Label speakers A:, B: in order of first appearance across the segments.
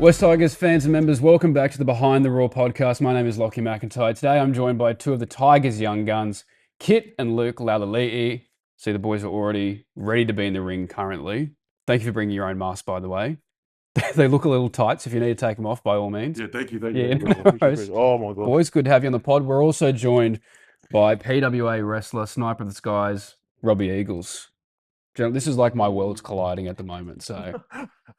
A: West Tigers fans and members, welcome back to the Behind the Raw podcast. My name is Lachy McIntyre. Today I'm joined by two of the Tigers' young guns, Kit and Luke Laulilii. See, the boys are already ready to be in the ring currently. Thank you for bringing your own mask, by the way. They look a little tight, so if you need to take them off, by all means.
B: Yeah, thank you.
A: No worries.
B: Oh my God.
A: Boys, good to have you on the pod. We're also joined by PWA wrestler, Sniper of the Skies, Robbie Eagles. This is like my worlds colliding at the moment, so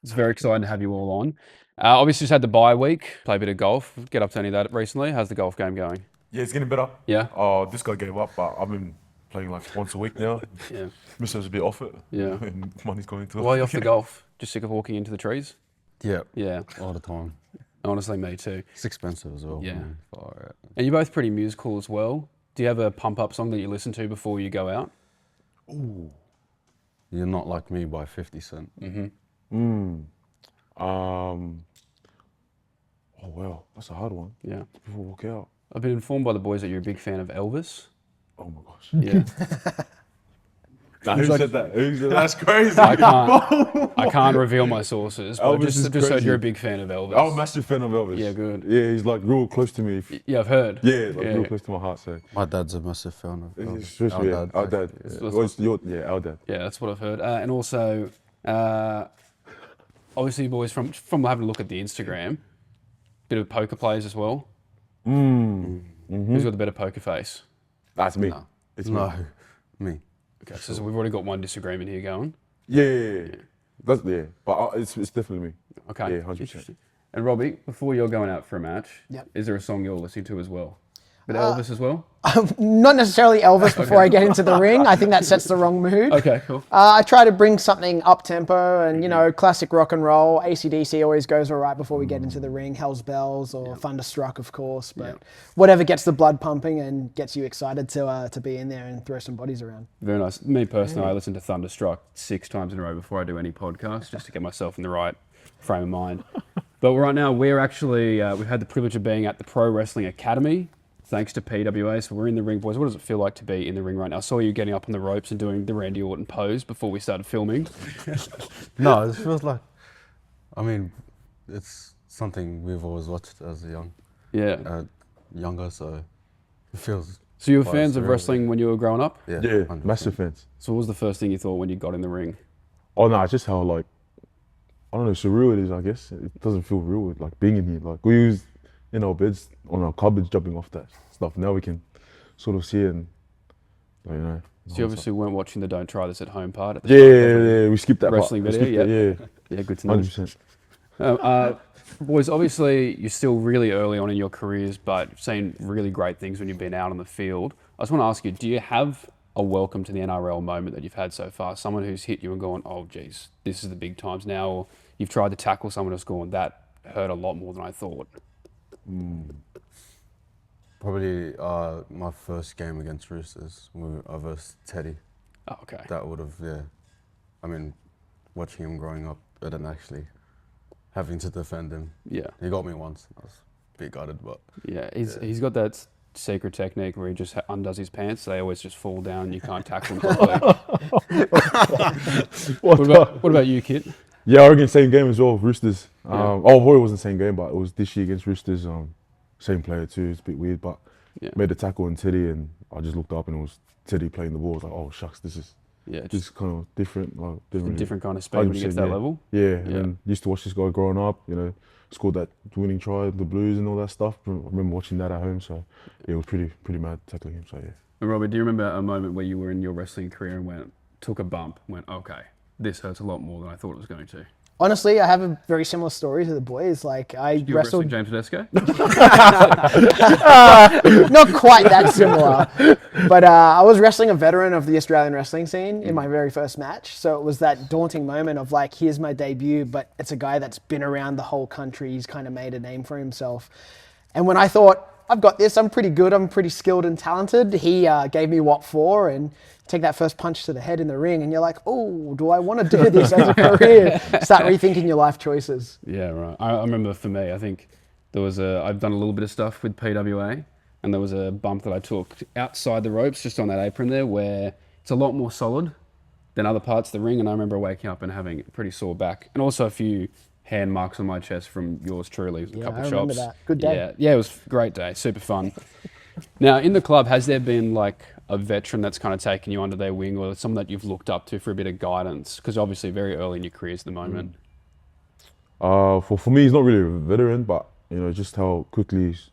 A: it's very exciting to have you all on. Obviously, just had the bye week, play a bit of golf. Get up to any of that recently? How's the golf game going?
B: Yeah, it's getting better.
A: Yeah?
B: This guy gave up, but I've been playing like once a week now.
A: Yeah.
B: Mr. a bit off it.
A: Yeah.
B: And money's going to it.
A: Why are you off the golf? Just sick of walking into the trees?
C: Yeah.
A: Yeah.
C: All the time.
A: Honestly, me too.
C: It's expensive as well.
A: Yeah.
C: For
A: And you're both pretty musical as well. Do you have a pump-up song that you listen to before you go out?
C: Ooh. You're Not Like Me by 50 Cent.
B: Oh wow, that's a hard one.
A: Yeah.
B: Before we walk out.
A: I've been informed by the boys that you're a big fan of Elvis.
B: Oh my gosh.
A: Yeah.
B: Nah, who said that? That's crazy.
A: I can't reveal my sources, but
B: Elvis is
A: just heard
B: crazy.
A: you're a big fan of Elvis.
B: I'm a massive fan of Elvis.
A: Yeah, good.
B: Yeah, he's like real close to me.
A: Yeah, I've heard.
B: Yeah, like real close to my heart. So
C: My dad's a massive fan of
B: it's just, our dad. Our dad.
A: Yeah, that's what I've heard. And also, obviously, boys, from having a look at the Instagram, bit of poker players as well. Who's got the better poker face?
B: That's me.
C: No.
B: It's
C: No,
B: me.
C: me.
A: Okay, so we've already got one disagreement here going.
B: Yeah. That's but it's definitely me.
A: Okay.
B: Yeah, 100%.
A: Interesting. And Robbie, before you're going out for a match,
D: Yep.
A: is there a song you're listening to as well? But Elvis as well?
D: Not necessarily Elvis before I get into the ring. I think that sets the wrong mood.
A: Okay, cool.
D: I try to bring something up tempo and, classic rock and roll. AC/DC always goes all right before we get into the ring. Hell's Bells or Thunderstruck, of course. But whatever gets the blood pumping and gets you excited to be in there and throw some bodies around.
A: Very nice. Me personally, I listen to Thunderstruck 6 times in a row before I do any podcast, just to get myself in the right frame of mind. But right now, we're actually, we've had the privilege of being at the Pro Wrestling Academy, thanks to PWA. So we're in the ring, boys. What does it feel like to be in the ring right now? I saw you getting up on the ropes and doing the Randy Orton pose before we started filming.
C: No, it feels like, it's something we've always watched as a younger, so it feels...
A: So you were
C: quite
A: fans of
C: surreal.
A: wrestling when you were growing up?
B: Yeah,
C: 100%.
B: massive fans.
A: So what was the first thing you thought when you got in the ring?
B: Oh no, it's just how I don't know, surreal it is. I guess it doesn't feel real, like being in here. Like we was in our beds on our cupboards, jumping off that stuff. Now we can sort of see it and
A: So you obviously weren't watching the Don't Try This at Home part at the
B: Yeah, we skipped that
A: wrestling
B: part.
A: video.
B: Yeah,
A: Yeah, good to know.
B: 100%.
A: Boys, obviously you're still really early on in your careers, but you've seen really great things when you've been out on the field. I just want to ask you, do you have a welcome to the NRL moment that you've had so far? Someone who's hit you and gone, oh geez, this is the big times now, or you've tried to tackle someone who's gone, that hurt a lot more than I thought.
C: Probably my first game against Roosters versus Teddy.
A: Oh, okay.
C: That would have, watching him growing up, but then actually having to defend him.
A: Yeah.
C: He got me once. I was a bit gutted, but...
A: Yeah, he's got that secret technique where he just undoes his pants. They always just fall down and you can't tackle them properly. What about you, Kit?
B: Yeah, I reckon same game as well, Roosters. It wasn't the same game, but it was this year against Roosters. Same player too. It's a bit weird, but made a tackle on Teddy, and I just looked up and it was Teddy playing the ball. I was like, oh shucks, this is kind of different. Like
A: different kind of speed when you get to that level.
B: Yeah, and then used to watch this guy growing up. Scored that winning try, the Blues and all that stuff. I remember watching that at home, so it was pretty mad tackling him. So yeah.
A: And Robbie, do you remember a moment where you were in your wrestling career and took a bump, went, okay, this hurts a lot more than I thought it was going to?
D: Honestly, I have a very similar story to the boys. Like I
A: You
D: wrestled
A: James Tedesco?
D: not quite that similar, but I was wrestling a veteran of the Australian wrestling scene in my very first match. So it was that daunting moment of like, here's my debut, but it's a guy that's been around the whole country. He's kind of made a name for himself. And when I thought, I've got this, I'm pretty good, I'm pretty skilled and talented, he gave me what for and take that first punch to the head in the ring and you're like, oh, do I want to do this as a career? Start rethinking your life choices.
A: Yeah, right. I remember for me, I think I've done a little bit of stuff with PWA and there was a bump that I took outside the ropes, just on that apron there, where it's a lot more solid than other parts of the ring. And I remember waking up and having a pretty sore back and also a few hand marks on my chest from yours truly. A couple
D: I remember
A: shops.
D: that. Good day.
A: Yeah, it was a great day. Super fun. Now, in the club, has there been like a veteran that's kind of taken you under their wing, or someone that you've looked up to for a bit of guidance? Because obviously very early in your careers at the moment.
B: For me, he's not really a veteran, but just how quickly he's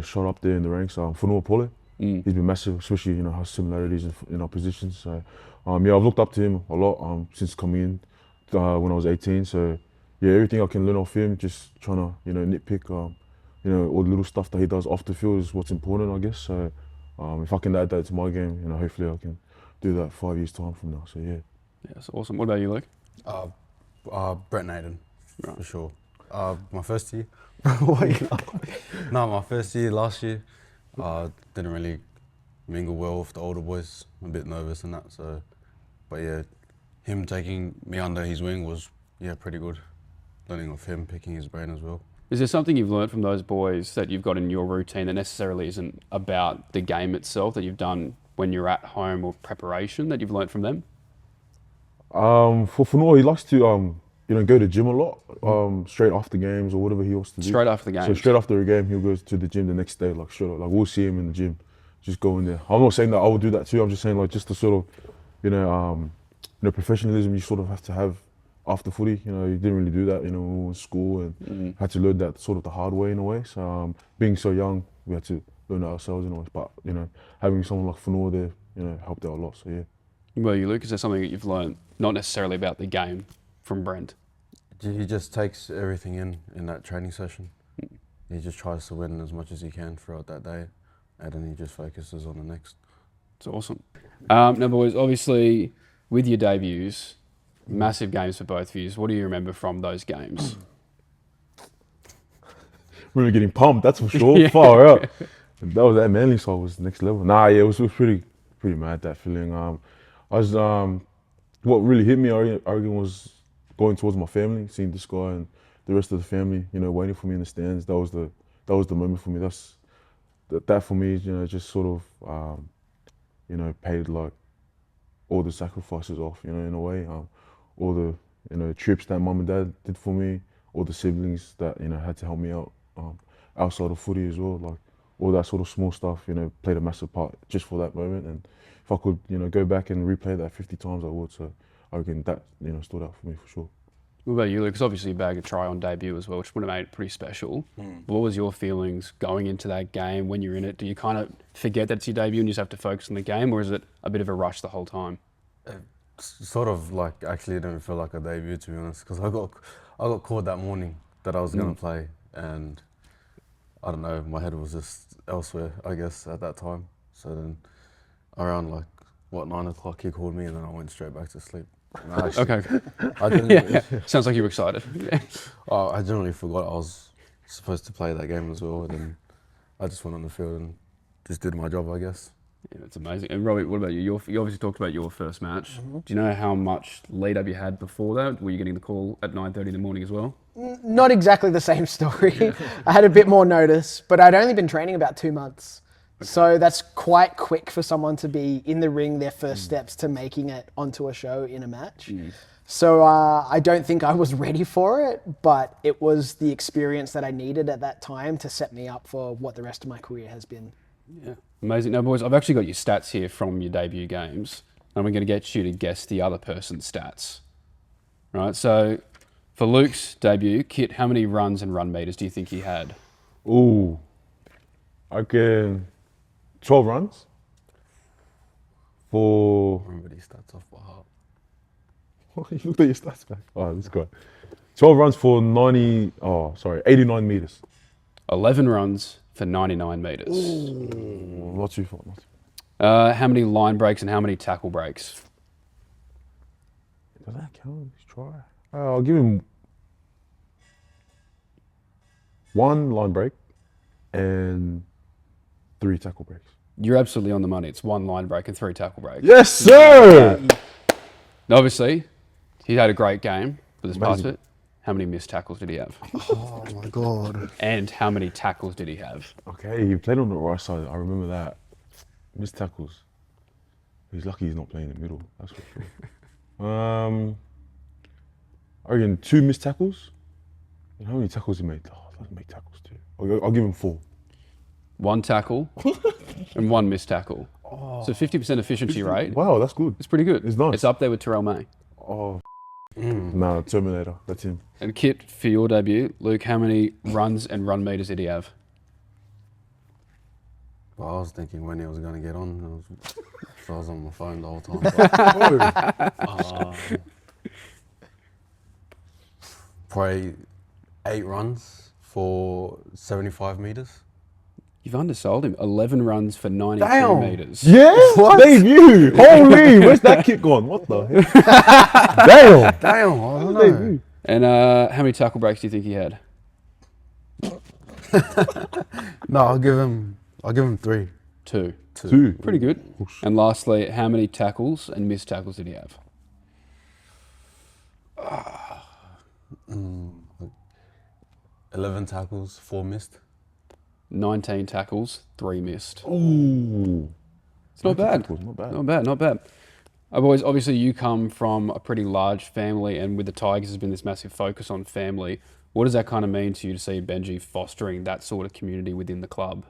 B: shot up there in the ranks. Whanua Pole, he's been massive, especially how similarities in our positions. So I've looked up to him a lot since coming in when I was 18. So yeah, everything I can learn off him, just trying to nitpick all the little stuff that he does off the field is what's important, I guess. So if I can add that to my game, hopefully I can do that 5 years time from now. So yeah.
A: Yeah, that's awesome. What about you, Luke?
C: Brett Naden,
A: right.
C: for sure. My first year. No, my first year last year. Didn't really mingle well with the older boys. I'm a bit nervous and that. So, but yeah, him taking me under his wing was pretty good. Learning off him, picking his brain as well.
A: Is there something you've learned from those boys that you've got in your routine that necessarily isn't about the game itself, that you've done when you're at home or preparation, that you've learned from them?
B: For Whanua, he likes to go to gym a lot, straight after games or whatever he wants to do.
A: Straight after the game.
B: So straight after a game, he'll go to the gym the next day, like straight up. Like we'll see him in the gym, just go in there. I'm not saying that I will do that too. I'm just saying like just the sort of, professionalism you sort of have to have after footy. You didn't really do that, when we were in school and had to learn that sort of the hard way in a way. So being so young, we had to learn that ourselves in a way. But having someone like Whanua there, helped out a lot. So yeah.
A: Well, you, Luke, is there something that you've learned, not necessarily about the game, from Brent?
C: He just takes everything in that training session. He just tries to win as much as he can throughout that day, and then he just focuses on the next.
A: It's awesome. Now, boys, obviously, with your debuts, massive games for both of you. What do you remember from those games?
B: Really getting pumped, that's for sure. Yeah. Far out. That Manly side was next level. It was pretty mad, that feeling. What really hit me, I reckon, was going towards my family, seeing this guy and the rest of the family, waiting for me in the stands. That was the moment for me. That for me, just sort of, paid like all the sacrifices off, in a way. All the trips that mum and dad did for me, all the siblings that had to help me out outside of footy as well. Like all that sort of small stuff, played a massive part just for that moment. And if I could, go back and replay that 50 times, I would. So I reckon that, stood out for me for sure.
A: What about you, Luke? Because obviously you bagged a try on debut as well, which would have made it pretty special. What was your feelings going into that game when you're in it? Do you kind of forget that it's your debut and you just have to focus on the game, or is it a bit of a rush the whole time?
C: Sort of like, actually it didn't feel like a debut, to be honest, because I got called that morning that I was going to play, and I don't know, my head was just elsewhere, I guess, at that time. So then around 9 o'clock he called me, and then I went straight back to sleep.
A: Okay. I didn't, sounds like you were excited.
C: I generally forgot I was supposed to play that game as well, and then I just went on the field and just did my job, I guess.
A: Yeah, that's amazing. And Robbie, what about you? You obviously talked about your first match. Do you know how much lead up you had before that? Were you getting the call at 9:30 in the morning as well?
D: Not exactly the same story. I had a bit more notice, but I'd only been training about 2 months. Okay. So that's quite quick for someone to be in the ring, their first steps to making it onto a show in a match. So I don't think I was ready for it, but it was the experience that I needed at that time to set me up for what the rest of my career has been.
A: Yeah, amazing. Now, boys, I've actually got your stats here from your debut games, and we're going to get you to guess the other person's stats. Right, so for Luke's debut, Kit, how many runs and run meters do you think he had?
B: Ooh, I can 12 runs for...
C: I remember these stats off by heart.
B: You looked at your stats back. Oh, this guy. 12 runs for 89 meters.
A: 11 runs for 99 meters.
B: Ooh, not too far.
A: How many line breaks and how many tackle breaks?
B: Does that count? Let's try. I'll give him 1 line break and 3 tackle breaks.
A: You're absolutely on the money. It's 1 line break and 3 tackle breaks.
B: Yes, sir!
A: Obviously, he had a great game for this part of it. How many missed tackles did he have?
C: Oh my God.
A: And how many tackles did he have?
B: Okay, he played on the right side. I remember that. Missed tackles. He's lucky he's not playing in the middle, that's for sure. I reckon 2 missed tackles How many tackles he made? Oh, he doesn't make tackles too. I'll give him 4.
A: 1 tackle and 1 missed tackle. So 50% efficiency rate.
B: Wow, that's good.
A: It's pretty good.
B: It's nice.
A: It's up there with Terrell May.
B: Oh, nah, Terminator. That's him.
A: And Kit, for your debut, Luke, how many runs and run meters did he have?
C: Well, I was thinking when he was going to get on. I was on my phone the whole time. Probably 8 runs for 75 meters.
A: You've undersold him. 11 runs for 92
B: Damn.
A: meters.
B: Yeah? Debut. Holy, where's that kick gone? What the heck? Damn.
C: Damn, I don't know.
A: And how many tackle breaks do you think he had?
C: No, I'll give him 3.
A: 2.
B: 2.
A: Pretty good. And lastly, how many tackles and missed tackles did he have?
C: 11 tackles, 4 missed.
A: 19 tackles, 3 missed.
B: Ooh.
A: It's not bad.
B: Tackles, not bad.
A: Not bad, not bad. Obviously you come from a pretty large family, and with the Tigers has been this massive focus on family. What does that kind of mean to you to see Benji fostering that sort of community within the club?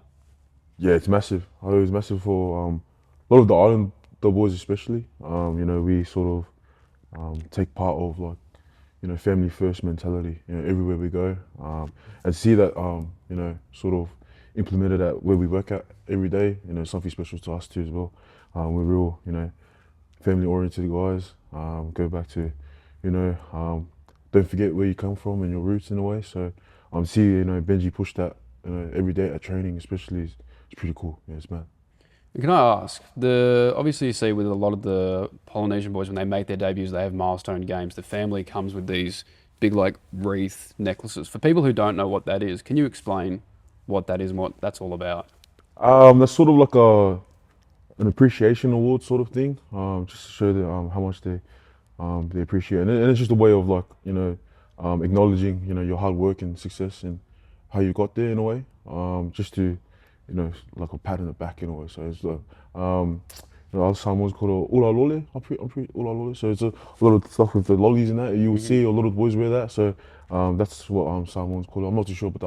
B: Yeah, it's massive. I know it's massive for a lot of the island, the boys especially. We sort of take part of family first mentality, everywhere we go. And see that, sort of implemented at where we work at every day, something special to us too as well. We're real, family oriented guys. Go back to, don't forget where you come from and your roots in a way. So see, Benji push that, every day at training especially is pretty cool. Yeah, it's mad.
A: Can I ask, obviously you see with a lot of the Polynesian boys when they make their debuts, they have milestone games. The family comes with these big wreath necklaces. For people who don't know what that is, can you explain what that is and what that's all about?
B: That's sort of like an appreciation award sort of thing, just to show them how much they appreciate, and it's just a way of acknowledging your hard work and success and how you got there in a way, just to like a pat on the back in a way. So it's our Samoans called Ulalole, Ulalole. So it's a lot of stuff with the lollies and that. You will see a lot of boys wear that. So that's what Samoans call it. I'm not too sure about the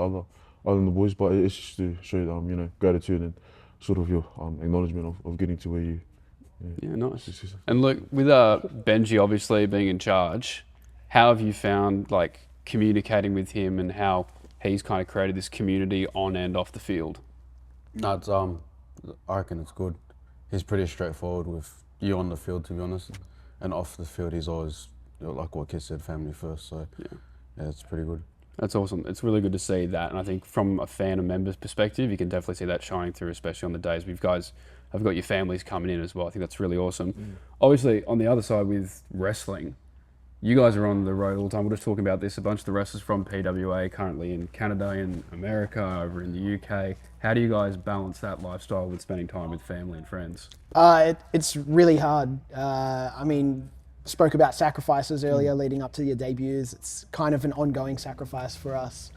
B: other than the boys, but it's just to show gratitude and sort of your acknowledgement of getting to where you.
A: Yeah, nice. And look, with Benji obviously being in charge, how have you found communicating with him and how he's kind of created this community on and off the field?
C: No, it's I reckon it's good. He's pretty straightforward with you on the field, to be honest, and off the field he's always like what Kit said, family first. So yeah, it's pretty good.
A: That's awesome. It's really good to see that, and I think from a fan and member's perspective, you can definitely see that shining through, especially on the days you guys have got your families coming in as well. I think that's really awesome. Obviously, on the other side with wrestling, you guys are on the road all the time. We're just talking about this. A bunch of the wrestlers from PWA currently in Canada, in America, over in the UK. How do you guys balance that lifestyle with spending time with family and friends?
D: It's really hard. Spoke about sacrifices earlier leading up to your debuts. It's kind of an ongoing sacrifice for us.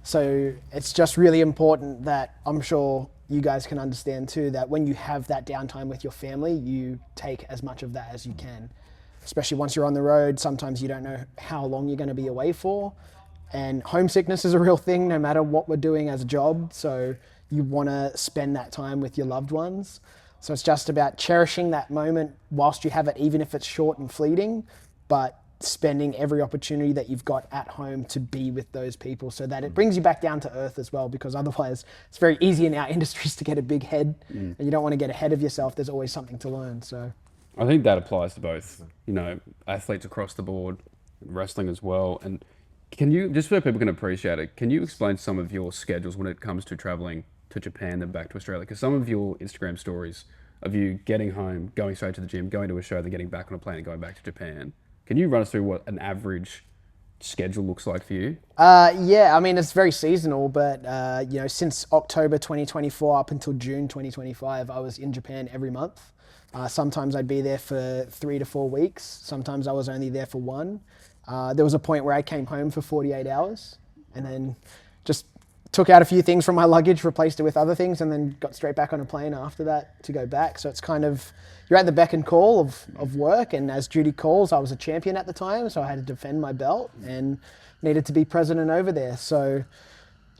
D: So it's just really important that I'm sure you guys can understand too, that when you have that downtime with your family, you take as much of that as you can. Especially once you're on the road, sometimes you don't know how long you're going to be away for. And homesickness is a real thing no matter what we're doing as a job. So you want to spend that time with your loved ones. So it's just about cherishing that moment whilst you have it, even if it's short and fleeting, but spending every opportunity that you've got at home to be with those people so that it brings you back down to earth as well, because otherwise it's very easy in our industries to get a big head and you don't want to get ahead of yourself. There's always something to learn. So
A: I think that applies to both, athletes across the board, wrestling as well. And can you, just so people can appreciate it, can you explain some of your schedules when it comes to traveling to Japan and back to Australia? Because some of your Instagram stories of you getting home, going straight to the gym, going to a show, then getting back on a plane and going back to Japan. Can you run us through what an average schedule looks like for you?
D: It's very seasonal, but since October 2024 up until June 2025, I was in Japan every month. Sometimes I'd be there for 3 to 4 weeks. Sometimes I was only there for 1. There was a point where I came home for 48 hours and then just took out a few things from my luggage, replaced it with other things, and then got straight back on a plane after that to go back. So it's kind of, you're at the beck and call of work, and as duty calls, I was a champion at the time, so I had to defend my belt and needed to be president over there. So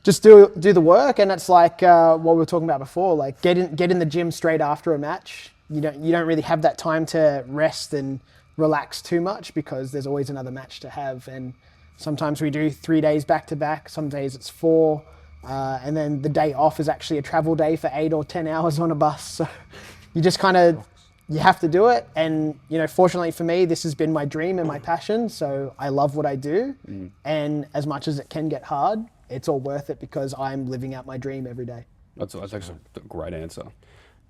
D: just do the work, and it's like what we were talking about before, like get in the gym straight after a match. You don't really have that time to rest and relax too much because there's always another match to have. And sometimes we do 3 days back to back, some days it's 4. And then the day off is actually a travel day for 8 or 10 hours on a bus. So you just you have to do it. And, fortunately for me, this has been my dream and my passion. So I love what I do. And as much as it can get hard, it's all worth it because I'm living out my dream every day.
A: That's actually a great answer.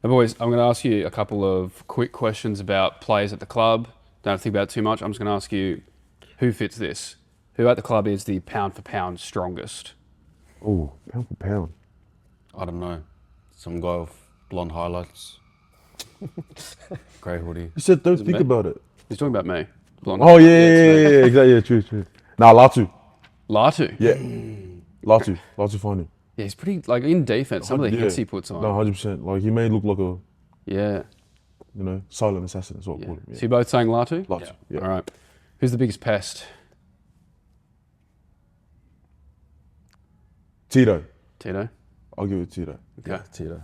A: Now, boys, I'm going to ask you a couple of quick questions about players at the club. Don't think about it too much. I'm just going to ask you, who fits this? Who at the club is the pound for pound strongest?
B: Oh, pound for pound.
C: I don't know. Some guy with blonde highlights. Grey hoodie.
B: You said don't think
A: me?
B: about it.
A: He's talking about me. Blonde.
B: Oh, yeah, exactly. Yeah, true. Nah, Latu.
A: Latu.
B: Yeah. Latu funny.
A: Yeah, he's pretty, in defense, some of the hits he puts on.
B: No, 100%. Like, he may look like a,
A: Yeah.
B: silent assassin is what I
A: Yeah.
B: call him.
A: So you're both saying Latu?
B: Latu, yeah.
A: All right. Who's the biggest pest?
B: Tito.
A: Tito.
B: I'll give it to Tito.
A: Okay.
C: Tito.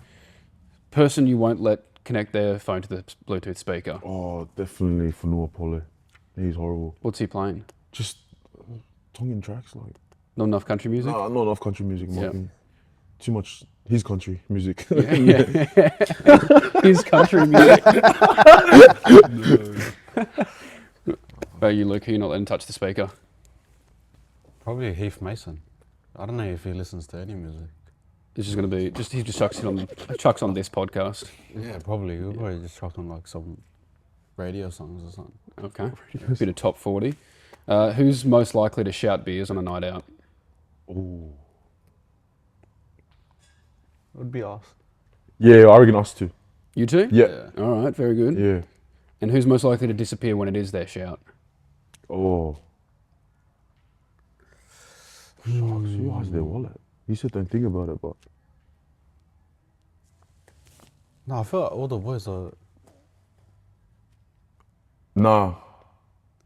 A: Person you won't let connect their phone to the Bluetooth speaker.
B: Oh, definitely Fanua Pole. He's horrible.
A: What's he playing?
B: Just Tongan tracks, like.
A: Not enough country music?
B: Nah, not enough country music, in my opinion. Too much his country music.
A: Yeah. His country music. About you, Luke, you're not letting touch the speaker.
C: Probably Heath Mason. I don't know if he listens to any music.
A: It's just going to be, he just chucks on this podcast.
C: Yeah, probably. We'll probably just chuck on some radio songs or something.
A: Okay. A bit of top 40. Who's most likely to shout beers on a night out?
B: Oh.
C: It would be us.
B: Yeah, I reckon us too.
A: You too?
B: Yeah.
A: All right, very good.
B: Yeah.
A: And who's most likely to disappear when it is their shout?
B: Oh. Shucks, who has their wallet? You said don't think about it, but.
C: No, I feel like all the boys are...
B: Nah.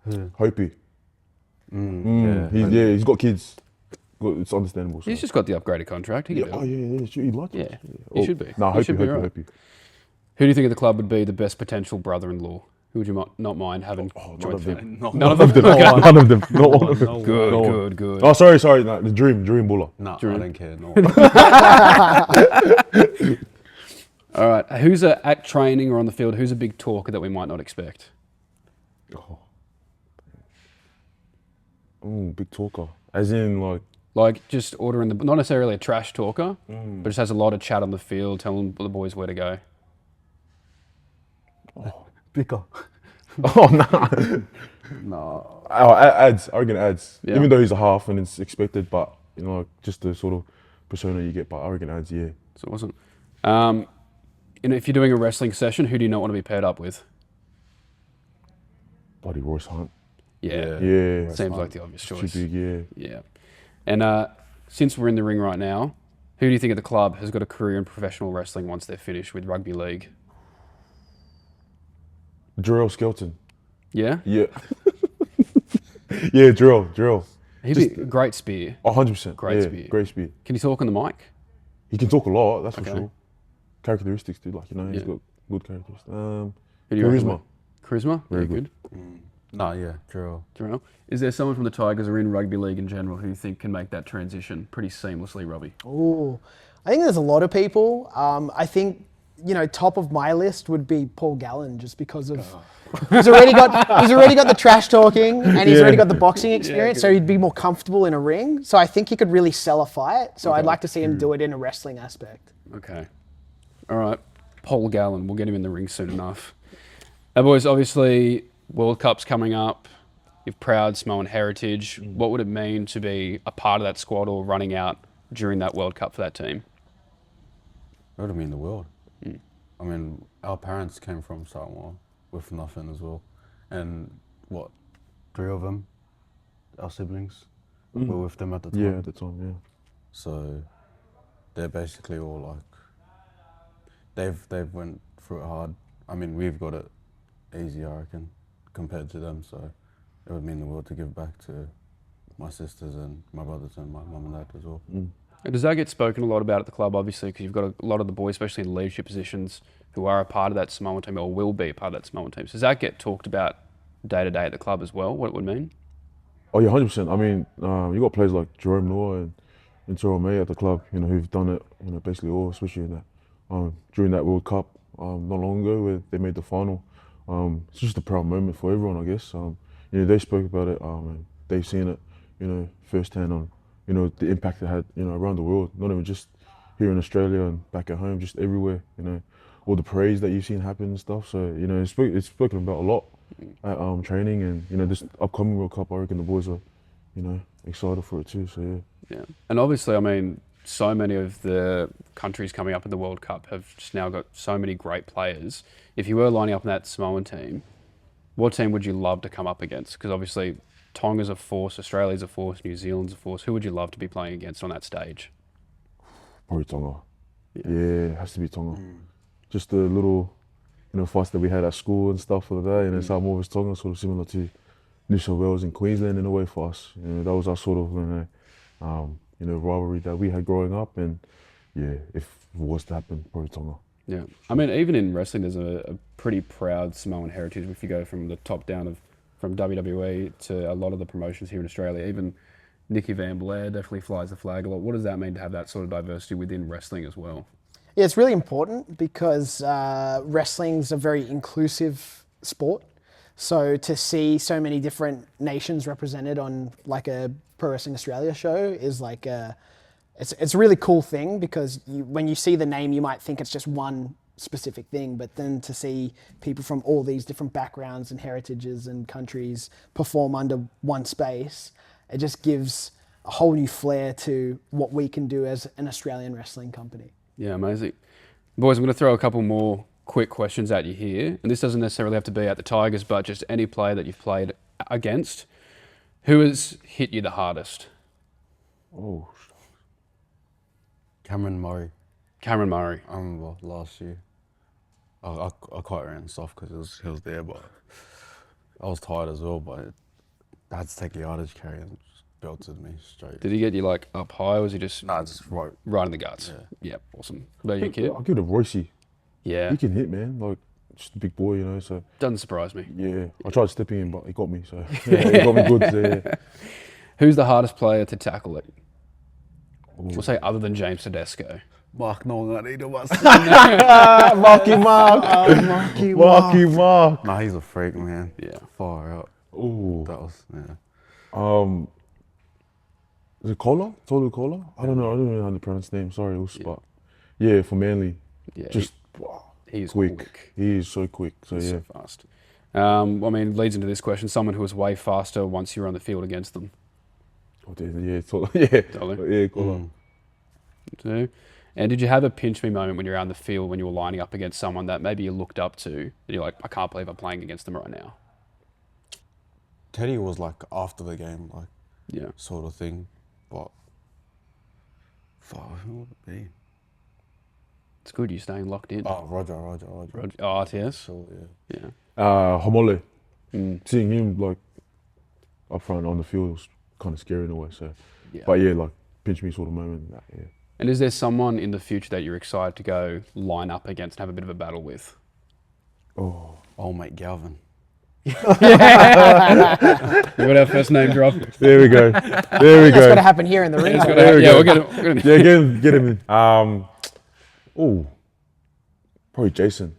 C: Who?
B: Hopi. He's got kids. It's understandable. So.
A: He's just got the upgraded contract. He can do it.
B: Yeah. He likes it.
A: Yeah, he should be.
B: Nah,
A: He should be right.
B: Hopi.
A: Who do you think of the club would be the best potential brother-in-law? Who would you not mind having joint
B: of them.
A: family?
C: No.
A: None of them?
B: None of them. Not one of them.
A: Good.
B: Oh, sorry. No, the Dream Buller.
C: No,
A: Drew.
C: I don't care. No.
A: All right. Who's at training or on the field? Who's a big talker that we might not expect?
B: Big talker. As in,
A: Like just ordering not necessarily a trash talker, but just has a lot of chat on the field, telling the boys where to go.
C: Picker.
B: oh, nah.
C: No.
B: Ads. I reckon ads.
A: Yeah.
B: Even though he's a half and it's expected, but, just the sort of persona you get, but I reckon ads, yeah.
A: So it wasn't. If you're doing a wrestling session, who do you not want to be paired up with?
B: Bloody Royce Hunt.
A: Yeah.
B: Yeah.
A: Seems like the obvious
B: Too
A: choice.
B: big, yeah.
A: Yeah. And since we're in the ring right now, who do you think at the club has got a career in professional wrestling once they're finished with rugby league?
B: Jarrell Skelton.
A: Yeah?
B: Yeah. Yeah, Jarrell.
A: He'd be a great spear.
B: 100%.
A: Great spear.
B: Great spear.
A: Can he talk on the mic?
B: He can talk a lot, that's for
A: Okay.
B: sure. Characteristics, dude. He's
A: Yeah.
B: got good characteristics.
A: Who do you reckon?
B: Charisma.
A: Charisma?
B: Very
A: good.
C: No, yeah, Drew.
A: Jarrell. Is there someone from the Tigers or in rugby league in general who you think can make that transition pretty seamlessly, Robbie?
D: Ooh, I think there's a lot of people. I think, top of my list would be Paul Gallen, just because of he's already got the trash talking and he's already got the boxing experience, so he'd be more comfortable in a ring. So I think he could really sell a fight. So I'd like to see him do it in a wrestling aspect.
A: Okay. All right. Paul Gallen. We'll get him in the ring soon enough. Now, boys, obviously, World Cup's coming up. You've proud Samoan heritage. What would it mean to be a part of that squad or running out during that World Cup for that team?
C: It would have mean the world. I mean, our parents came from Samoa with nothing as well. And 3 of them, our siblings, were with them at the time.
B: Yeah, at the time, yeah.
C: So they're basically all like, they've went through it hard. I mean, we've got it easy, I reckon, compared to them. So it would mean the world to give back to my sisters and my brothers and my mum and dad as well.
A: And does that get spoken a lot about at the club, obviously, because you've got a lot of the boys, especially in leadership positions, who are a part of that Samoan team or will be a part of that Samoan team. So does that get talked about day to day at the club as well, what it would mean?
B: Oh yeah, 100%. I mean, you got players like Jerome Noah and Interruption at the club, who've done it, basically all, especially in that during that World Cup not long ago where they made the final. It's just a proud moment for everyone, I guess. They spoke about it and they've seen it, firsthand on, the impact it had, around the world, not even just here in Australia and back at home, just everywhere, all the praise that you've seen happen and stuff. So, it's spoken about a lot at training and, this upcoming World Cup, I reckon the boys are, excited for it too, so yeah.
A: Yeah, and obviously, I mean, so many of the countries coming up in the World Cup have just now got so many great players. If you were lining up in that Samoan team, what team would you love to come up against? Because obviously, Tonga's a force, Australia's a force, New Zealand's a force. Who would you love to be playing against on that stage?
B: Probably Tonga. Yeah, it has to be Tonga. Just the little, fights that we had at school and stuff like that. And Samoa was Tonga, sort of similar to New South Wales and Queensland in a way for us. That was our sort of, rivalry that we had growing up. And yeah, if it was to happen, probably Tonga.
A: Yeah, I mean, even in wrestling, there's a pretty proud Samoan heritage. If you go from the top down from WWE to a lot of the promotions here in Australia, even Nikki Van Blair definitely flies the flag a lot. What does that mean to have that sort of diversity within wrestling as well?
D: Yeah, it's really important because wrestling's a very inclusive sport. So to see so many different nations represented on like a Pro Wrestling Australia show is like it's a really cool thing because when you see the name, you might think it's just one specific thing, but then to see people from all these different backgrounds and heritages and countries perform under one space, it just gives a whole new flair to what we can do as an Australian wrestling company.
A: Yeah, amazing. Boys, I'm going to throw a couple more quick questions at you here. And this doesn't necessarily have to be at the Tigers, but just any player that you've played against. Who has hit you the hardest?
B: Oh.
C: Cameron Murray.
A: Cameron Murray.
C: I remember last year. I quite ran soft because he was there, but I was tired as well, but I had to take the yardage carry and just belted me straight.
A: Did he get you like up high or was he just...
C: Nah, just
A: right in the guts? Yeah, awesome. What about you, Kit?
B: I'll give it to Roycey.
A: Yeah.
B: He can hit, man. Like, just a big boy, so...
A: Doesn't surprise me.
B: Yeah. I tried stepping in, but he got me, so... Yeah, he got me good, so yeah.
A: Who's the hardest player to tackle it? We'll say other than James Tedesco.
C: Mark Marky
B: Mark.
C: Nah, he's a freak, man.
A: Yeah.
C: Far out.
B: Ooh.
C: That was,
B: Is it Kola? Tolu Kola? I don't know how to pronounce his name. Sorry, it was spot. Yeah, for Manly.
A: Yeah.
B: Just
A: he's
B: quick. He is so quick. So
A: he's
B: yeah.
A: so fast. I mean, leads into this question. Someone who was way faster once you were on the field against them.
B: Oh, yeah, Tola. Yeah. Yeah, Kola.
A: Two. And did you have a pinch me moment when you're out in the field when you were lining up against someone that maybe you looked up to and you're like, I can't believe I'm playing against them right now?
C: Teddy was like after the game, like
A: Yeah.
C: sort of thing, but who would it be?
A: It's good you're staying locked in.
C: Oh, Roger.
A: Oh, RTS?
C: So, yeah.
A: Yeah.
B: Homole. Seeing him like up front on the field was kind of scary in a way. So,
A: Yeah.
B: but yeah, like pinch me sort of moment. Yeah.
A: And is there someone in the future that you're excited to go line up against and have a bit of a battle with?
B: Oh,
C: Old mate Galvin.
A: We got our first name drop.
B: there we go.
D: That's got to happen here in the ring.
B: There we
A: Yeah,
B: go.
A: we'll get
B: Yeah, get him in. Probably Jason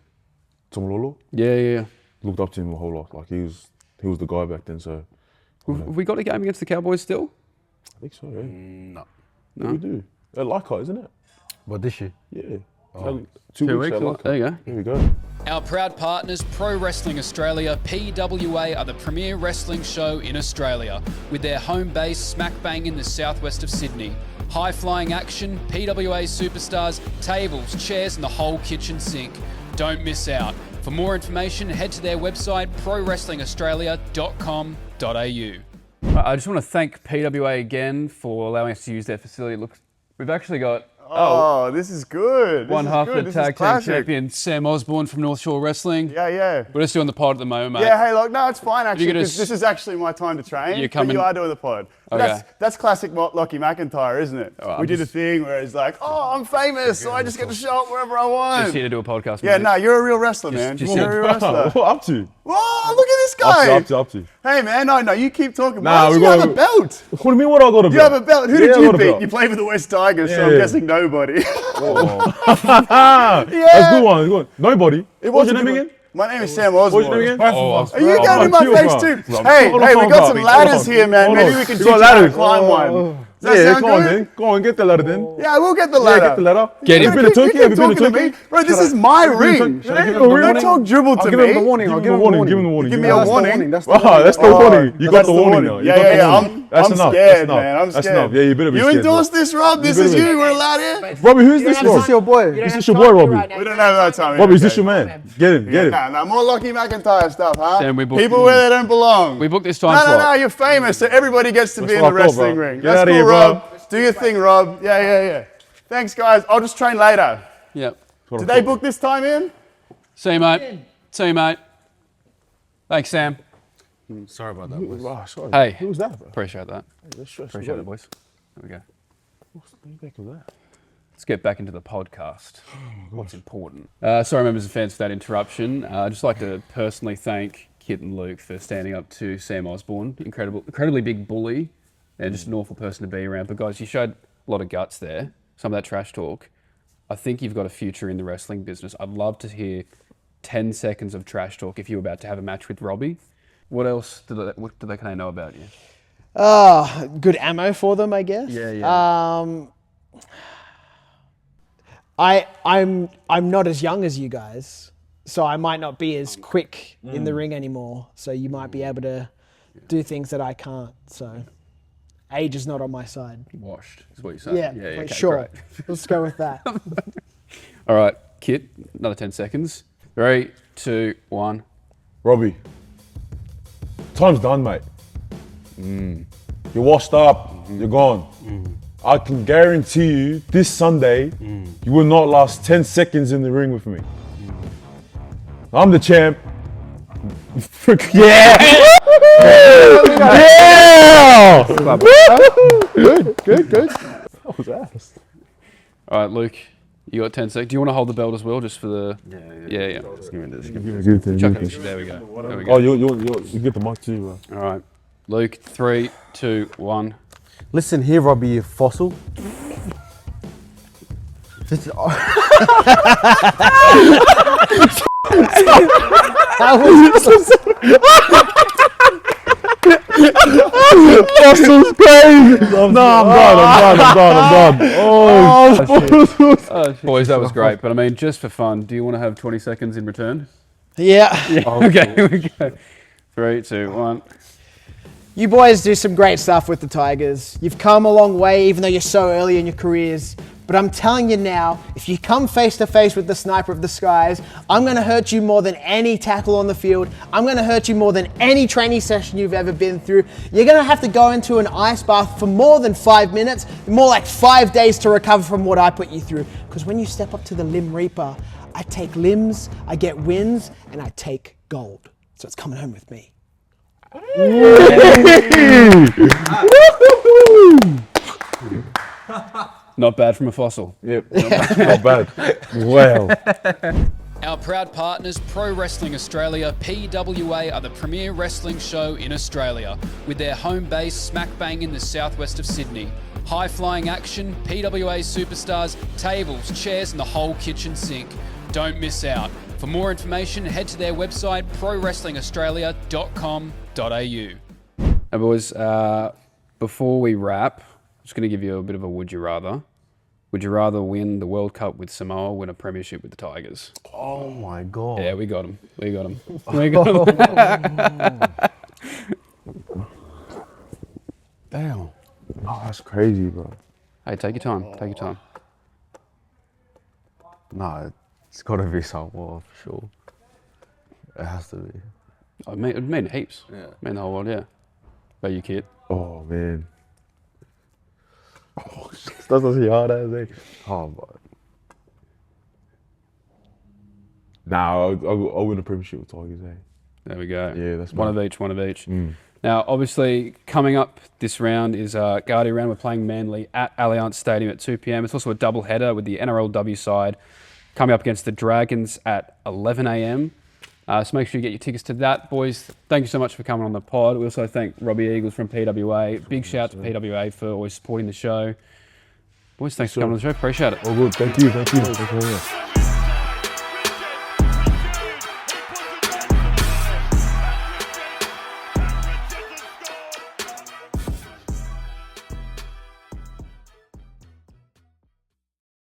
B: Tomololo.
A: Yeah.
B: Looked up to him a whole lot. Like he was the guy back then. So
A: Have we got a game against the Cowboys still?
B: I think so. Yeah,
C: No.
B: yeah we do. At Leichhardt, isn't it?
C: What this year?
B: Yeah.
C: Oh.
B: 2 weeks. At
A: There
B: Leichhardt.
A: you go.
B: There we go.
A: Our proud partners, Pro Wrestling Australia, PWA, are the premier wrestling show in Australia, with their home base smack bang in the southwest of Sydney. High flying action, PWA superstars, tables, chairs, and the whole kitchen sink. Don't miss out. For more information, head to their website, prowrestlingaustralia.com.au. I just want to thank PWA again for allowing us to use their facility. Look, we've actually got
E: Oh, this is good.
A: One half of the
E: This is
A: tag team
E: classic.
A: champion, Sam Osbourne from North Shore Wrestling.
E: Yeah.
A: We're just doing the pod at the moment, mate.
E: Yeah, hey, look, no, it's fine actually,
A: gonna
E: because this is actually my time to train.
A: You're
E: But
A: coming-
E: you are doing the pod. But
A: Okay.
E: That's classic Lachy McIntyre, isn't it?
A: Oh,
E: We did a thing where he's like, oh, I'm famous, so I just get to show up wherever I want.
A: Just here to do a podcast,
E: Yeah,
A: mate.
E: no, you're a real wrestler, man.
A: just-
E: You're a real wrestler.
B: What up to?
E: Whoa, look at this guy.
B: Up to.
E: Hey, man, no, you keep talking.
B: Nah,
E: Why
B: we
E: do you have
B: gotta-
E: a belt?
B: What do you mean? What I got a belt?
E: You have a belt. Who
B: Yeah,
E: did
B: I
E: you
B: got a
E: beat?
B: belt.
E: You play for the West Tigers, so I'm
B: Yeah.
E: guessing nobody.
B: That's good one. Good one. Nobody. What's your
E: a
B: name
E: good
B: again?
E: one. My name is Sam Osborne.
B: What's your name again?
E: Are you getting in my
B: chill,
E: face
B: bro.
E: too?
B: Bro,
E: Hey,
B: hold
E: we
B: on,
E: got
B: bro.
E: some ladders here, man.
B: Hold
E: Maybe
B: on.
E: we can
B: You
E: teach
B: got
E: you how to
B: ladders?
E: climb one. Does that
B: Yeah,
E: sound
B: come on
E: good?
B: then. Go on, get the ladder then.
E: Yeah, we'll get the ladder.
B: Yeah, get the ladder.
A: Get
B: You
A: him.
B: been to Turkey? Have you been to
E: Talking
B: Turkey?
E: me? Bro, this is my ring.
B: Should I give him the
E: Don't
B: warning?
E: talk dribble to
F: I'll give him the
E: me.
F: warning.
B: Give
F: I'll
B: him
F: give
B: the
F: him
B: warning.
F: the
B: Give him
F: warning.
B: the warning.
E: Give me
B: Give
E: a
B: him the
E: warning.
F: That's the
B: warning.
F: warning.
B: That's the warning. You got
E: That's
B: the warning now. You
E: Yeah,
B: got the
E: yeah,
B: warning. That's
E: I'm
B: enough.
E: scared,
B: That's enough.
E: man. I'm
B: That's
E: scared.
B: enough. Yeah, you better be
E: You
B: scared.
E: endorse
B: bro.
E: this, Rob? This
B: better
E: is
B: be.
E: you. We're allowed here.
B: Robbie, who's this,
F: This
B: bro?
F: is your boy.
B: This is your boy, Robbie.
E: We don't have that time.
B: Robbie, is
E: okay.
B: this your man? Get him. Get him.
E: Nah, more Lachy McIntyre stuff, huh?
A: Sam, we booked-
E: People where they don't belong.
A: We booked this time
E: No,
A: slot.
E: you're famous, so everybody gets to be in
B: what
E: the
B: I thought,
E: wrestling
B: bro.
E: ring.
B: Get
E: That's
B: outta
E: cool,
B: here, bro.
E: Rob. Do your thing, Rob. Yeah. Thanks, guys. I'll just train later.
A: Yep.
E: Did they book this time in?
A: See you, mate. See you, mate. Thanks, Sam.
C: Sorry about that, boys.
B: Oh, sorry.
A: Hey.
B: Who was that, bro?
A: Appreciate that.
B: Appreciate
A: Appreciate it, boys. There we go.
B: that.
A: Let's get back into the podcast. What's important? Sorry, members and fans, for that interruption. I'd just like to personally thank Kit and Luke for standing up to Sam Osbourne. Incredibly big bully and just an awful person to be around. But guys, you showed a lot of guts there. Some of that trash talk. I think you've got a future in the wrestling business. I'd love to hear 10 seconds of trash talk if you were about to have a match with Robbie. What else what do they kind of know about you?
D: Good ammo for them, I guess.
A: Yeah.
D: I'm not as young as you guys, so I might not be as quick in the ring anymore. So you might be able to do things that I can't. So age is not on my side.
A: Washed, is what you're saying.
D: Yeah,
A: okay,
D: sure.
A: great.
D: Let's go with that.
A: All right, Kit, another 10 seconds. 3, 2, 1.
B: Robbie, time's done, mate. You're washed up. You're gone. I can guarantee you, this Sunday, you will not last 10 seconds in the ring with me. I'm the champ. Yeah! Yeah! Good. That was ass.
A: All right, Luke, you got 10 seconds. Do you want to hold the belt as well, just for the... Yeah.
C: Just give me this.
A: Chuck it. There we go. There we go.
B: Oh, you get the mic too, bro.
A: All right, Luke, 3, 2, 1.
C: Listen here, Robbie, you fossil. This is-
B: Fossil's crazy! I'm done. Oh,
A: Boys, that was great. But I mean, just for fun, do you want to have 20 seconds in return?
D: Yeah.
A: Okay, here we go. 3, 2, 1.
D: You boys do some great stuff with the Tigers. You've come a long way, even though you're so early in your careers. But I'm telling you now, if you come face to face with the sniper of the skies, I'm going to hurt you more than any tackle on the field. I'm going to hurt you more than any training session you've ever been through. You're going to have to go into an ice bath for more than 5 minutes, more like 5 days to recover from what I put you through. Because when you step up to the Limb Reaper, I take limbs, I get wins, and I take gold. So it's coming home with me.
A: Not bad from a fossil.
B: Yep, not bad. Wow.
A: Our proud partners, Pro Wrestling Australia, PWA, are the premier wrestling show in Australia, with their home base smack bang in the southwest of Sydney. High flying action, PWA superstars, tables, chairs, and the whole kitchen sink. Don't miss out. For more information, head to their website, prowrestlingaustralia.com.au. Now, boys, before we wrap, I'm just going to give you a bit of a would you rather. Would you rather win the World Cup with Samoa or win a premiership with the Tigers?
C: Oh my God.
A: Yeah, we got him. We got him. We got him.
C: Damn.
B: Oh, that's crazy, bro.
A: Hey, take your time. Take your time.
C: Nah, it's got to be Samoa for sure. It has to be.
A: It mean heaps.
C: Yeah.
A: Mean the whole world, yeah. But you, Kid.
B: Oh, man. That's not so hard as it. Oh, but. Nah, I'll win a premiership with Tigers, eh?
A: There we go.
B: Yeah, that's
A: one
B: mine.
A: of each, one of each. Now, obviously, coming up this round is Guardia round. We're playing Manly at Allianz Stadium at 2 p.m. It's also a double header with the NRLW side coming up against the Dragons at 11 a.m. So make sure you get your tickets to that, boys. Thank you so much for coming on the pod. We also thank Robbie Eagles from PWA. Big shout out to PWA for always supporting the show. Boys, thanks for coming on the show. Appreciate it.
B: All good. Thank you. Thank you. Thank you very much.